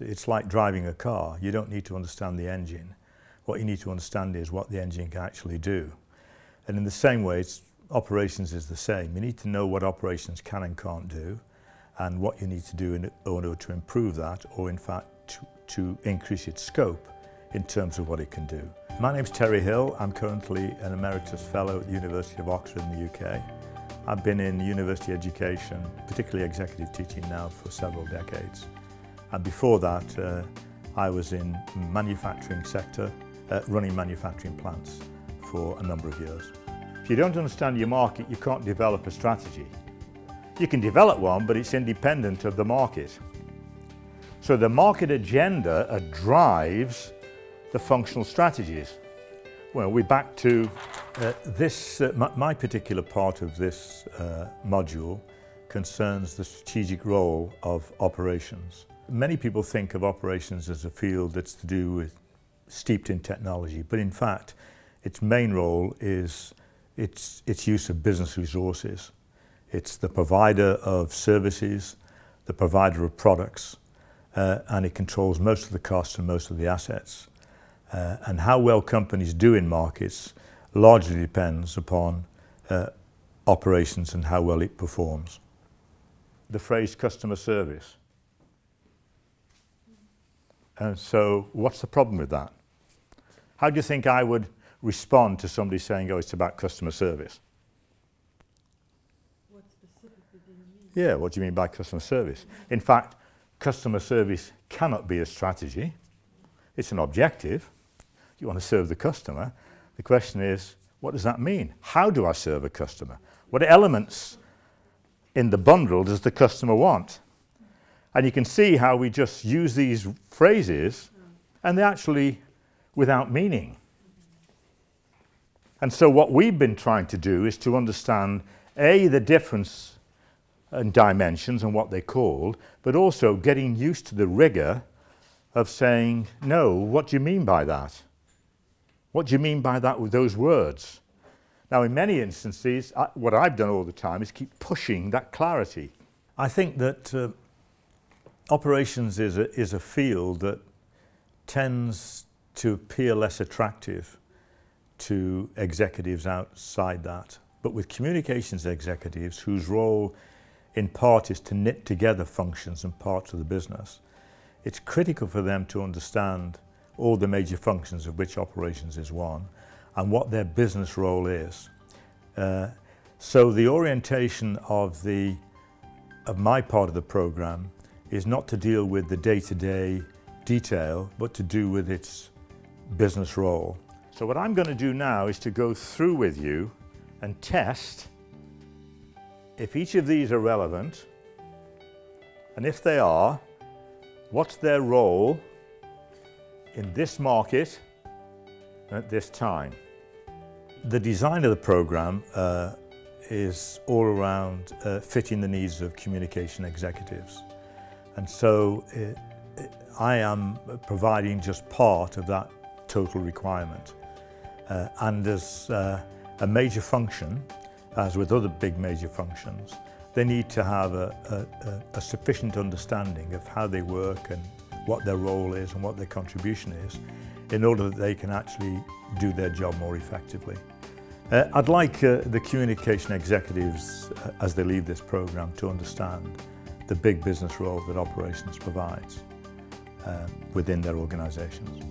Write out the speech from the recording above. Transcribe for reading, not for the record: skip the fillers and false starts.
it's like driving a car. You don't need to understand the engine. What you need to understand is what the engine can actually do. And in the same way, operations is the same. You need to know what operations can and can't do, and what you need to do in order to improve that, or in fact to increase its scope in terms of what it can do. My name's Terry Hill. I'm currently an Emeritus Fellow at the University of Oxford in the UK. I've been in university education, particularly executive teaching now, for several decades. And before that, I was in manufacturing sector, running manufacturing plants for a number of years. If you don't understand your market, you can't develop a strategy. You can develop one, but it's independent of the market. So the market agenda drives the functional strategies. Well, we're back to my particular part of this module concerns the strategic role of operations. Many people think of operations as a field that's to do with steeped in technology, but in fact, its main role is its use of business resources. It's the provider of services, the provider of products, and it controls most of the costs and most of the assets. And how well companies do in markets largely depends upon operations and how well it performs. The phrase customer service. And so what's the problem with that? How do you think I would respond to somebody saying, oh, it's about customer service? What specifically do you mean? Yeah, what do you mean by customer service? In fact, customer service cannot be a strategy. It's an objective. You want to serve the customer. The question is, what does that mean? How do I serve a customer? What elements in the bundle does the customer want? And you can see how we just use these phrases and they're actually without meaning. And so what we've been trying to do is to understand, A, the difference in dimensions and what they're called, but also getting used to the rigor of saying, no, what do you mean by that? What do you mean by that with those words? Now, in many instances, what I've done all the time is keep pushing that clarity. I think that operations is a field that tends to appear less attractive to executives outside that. But with communications executives, whose role in part is to knit together functions and parts of the business, it's critical for them to understand all the major functions of which operations is one and what their business role is. So the orientation of my part of the program is not to deal with the day-to-day detail, but to do with its business role. So what I'm going to do now is to go through with you and test if each of these are relevant, and if they are, what's their role in this market at this time. The design of the program is all around fitting the needs of communication executives. And so I am providing just part of that total requirement. And as a major function, as with other big major functions, they need to have a sufficient understanding of how they work and what their role is and what their contribution is in order that they can actually do their job more effectively. I'd like the communication executives, as they leave this program, to understand the big business role that operations provides within their organizations.